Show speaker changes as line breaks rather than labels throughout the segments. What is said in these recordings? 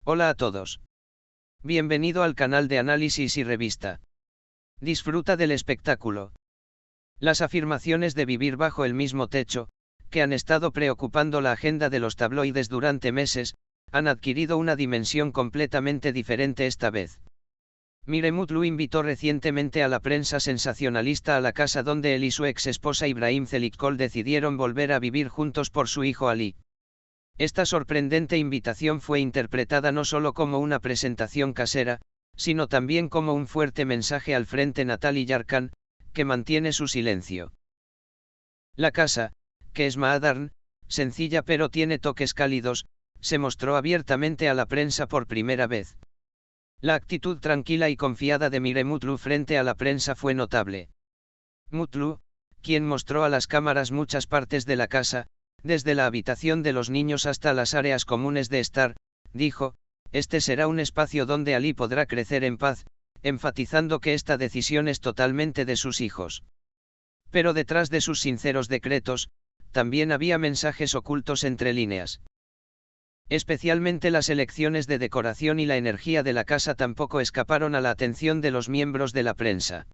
Hola a todos. Bienvenido al canal de análisis y revista. Disfruta del espectáculo. Las afirmaciones de vivir bajo el mismo techo, que han estado preocupando la agenda de los tabloides durante meses, han adquirido una dimensión completamente diferente esta vez. Mire Mutlu invitó recientemente a la prensa sensacionalista a la casa donde él y su ex esposa Ibrahim Zelitkol decidieron volver a vivir juntos por su hijo Ali. Esta sorprendente invitación fue interpretada no solo como una presentación casera, sino también como un fuerte mensaje al frente Natali Yarkan, que mantiene su silencio. La casa, que es modern, sencilla pero tiene toques cálidos, se mostró abiertamente a la prensa por primera vez. La actitud tranquila y confiada de Mire Mutlu frente a la prensa fue notable. Mutlu, quien mostró a las cámaras muchas partes de la casa, desde la habitación de los niños hasta las áreas comunes de estar, dijo, este será un espacio donde Ali podrá crecer en paz, enfatizando que esta decisión es totalmente de sus hijos. Pero detrás de sus sinceros decretos, también había mensajes ocultos entre líneas. Especialmente las elecciones de decoración y la energía de la casa tampoco escaparon a la atención de los miembros de la prensa.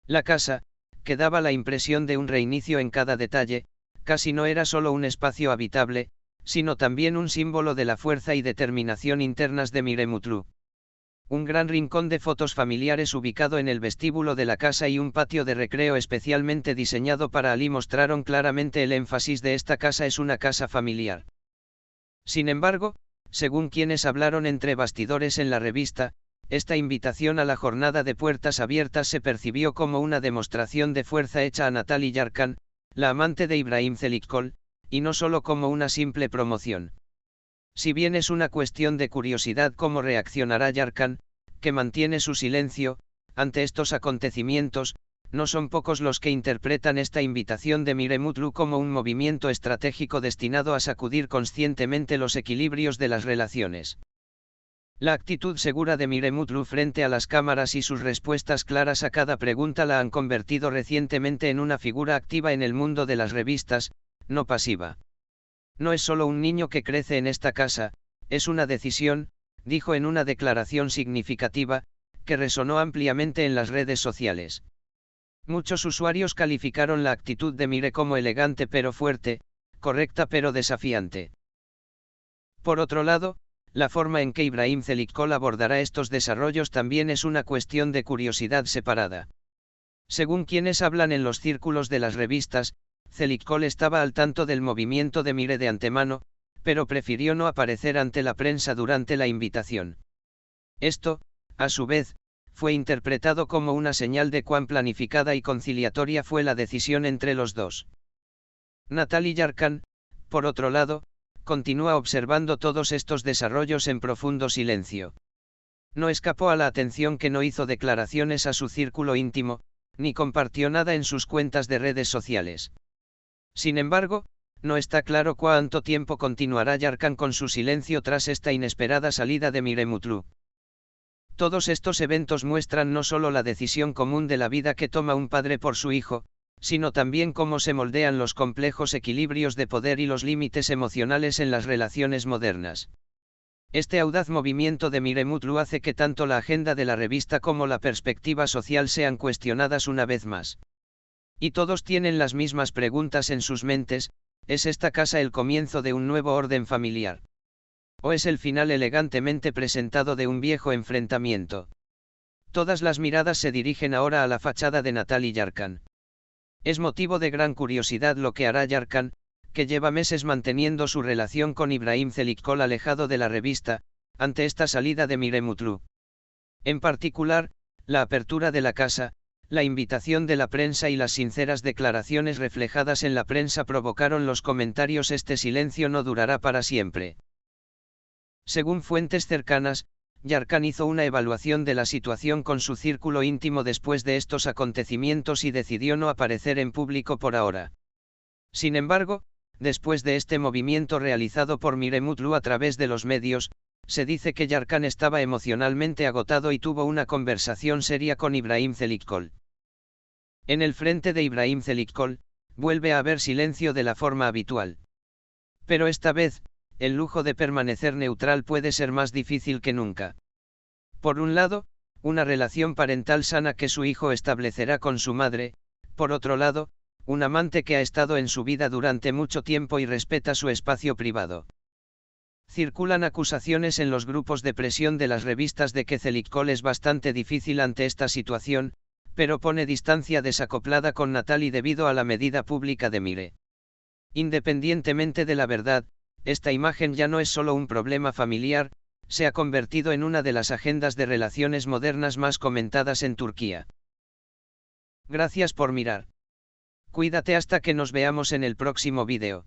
La casa, que daba la impresión de un reinicio en cada detalle, casi no era solo un espacio habitable, sino también un símbolo de la fuerza y determinación internas de Mire Mutlu. Un gran rincón de fotos familiares ubicado en el vestíbulo de la casa y un patio de recreo especialmente diseñado para Ali mostraron claramente el énfasis de esta casa es una casa familiar. Sin embargo, según quienes hablaron entre bastidores en la revista, esta invitación a la jornada de puertas abiertas se percibió como una demostración de fuerza hecha a Natali Yarkan, la amante de Ibrahim Zelitkol, y no solo como una simple promoción. Si bien es una cuestión de curiosidad cómo reaccionará Yarkan, que mantiene su silencio, ante estos acontecimientos, no son pocos los que interpretan esta invitación de Mire Mutlu como un movimiento estratégico destinado a sacudir conscientemente los equilibrios de las relaciones. La actitud segura de Mire Mutlu frente a las cámaras y sus respuestas claras a cada pregunta la han convertido recientemente en una figura activa en el mundo de las revistas, no pasiva. No es solo un niño que crece en esta casa, es una decisión, dijo en una declaración significativa, que resonó ampliamente en las redes sociales. Muchos usuarios calificaron la actitud de Mire como elegante pero fuerte, correcta pero desafiante. Por otro lado, la forma en que Ibrahim Zelitkol abordará estos desarrollos también es una cuestión de curiosidad separada. Según quienes hablan en los círculos de las revistas, Zelitkol estaba al tanto del movimiento de Mire de antemano, pero prefirió no aparecer ante la prensa durante la invitación. Esto, a su vez, fue interpretado como una señal de cuán planificada y conciliatoria fue la decisión entre los dos. Natali Yarkan, por otro lado, continúa observando todos estos desarrollos en profundo silencio. No escapó a la atención que no hizo declaraciones a su círculo íntimo, ni compartió nada en sus cuentas de redes sociales. Sin embargo, no está claro cuánto tiempo continuará Yarkan con su silencio tras esta inesperada salida de Mire Mutlu. Todos estos eventos muestran no solo la decisión común de la vida que toma un padre por su hijo, sino también cómo se moldean los complejos equilibrios de poder y los límites emocionales en las relaciones modernas. Este audaz movimiento de Mire Mutlu hace que tanto la agenda de la revista como la perspectiva social sean cuestionadas una vez más. Y todos tienen las mismas preguntas en sus mentes, ¿es esta casa el comienzo de un nuevo orden familiar? ¿O es el final elegantemente presentado de un viejo enfrentamiento? Todas las miradas se dirigen ahora a la fachada de Natali Yarkan. Es motivo de gran curiosidad lo que hará Yarkan, que lleva meses manteniendo su relación con Ibrahim Zelitkol alejado de la revista, ante esta salida de Mire Mutlu. En particular, la apertura de la casa, la invitación de la prensa y las sinceras declaraciones reflejadas en la prensa provocaron los comentarios este silencio no durará para siempre. Según fuentes cercanas, Yarkan hizo una evaluación de la situación con su círculo íntimo después de estos acontecimientos y decidió no aparecer en público por ahora. Sin embargo, después de este movimiento realizado por Mire Mutlu a través de los medios, se dice que Yarkan estaba emocionalmente agotado y tuvo una conversación seria con Ibrahim Zelitkol. En el frente de Ibrahim Zelitkol, vuelve a haber silencio de la forma habitual. Pero esta vez, el lujo de permanecer neutral puede ser más difícil que nunca. Por un lado, una relación parental sana que su hijo establecerá con su madre, por otro lado, un amante que ha estado en su vida durante mucho tiempo y respeta su espacio privado. Circulan acusaciones en los grupos de presión de las revistas de que Celik Cole es bastante difícil ante esta situación, pero pone distancia desacoplada con Natalie debido a la medida pública de Mire. Independientemente de la verdad, esta imagen ya no es solo un problema familiar, se ha convertido en una de las agendas de relaciones modernas más comentadas en Turquía. Gracias por mirar. Cuídate hasta que nos veamos en el próximo vídeo.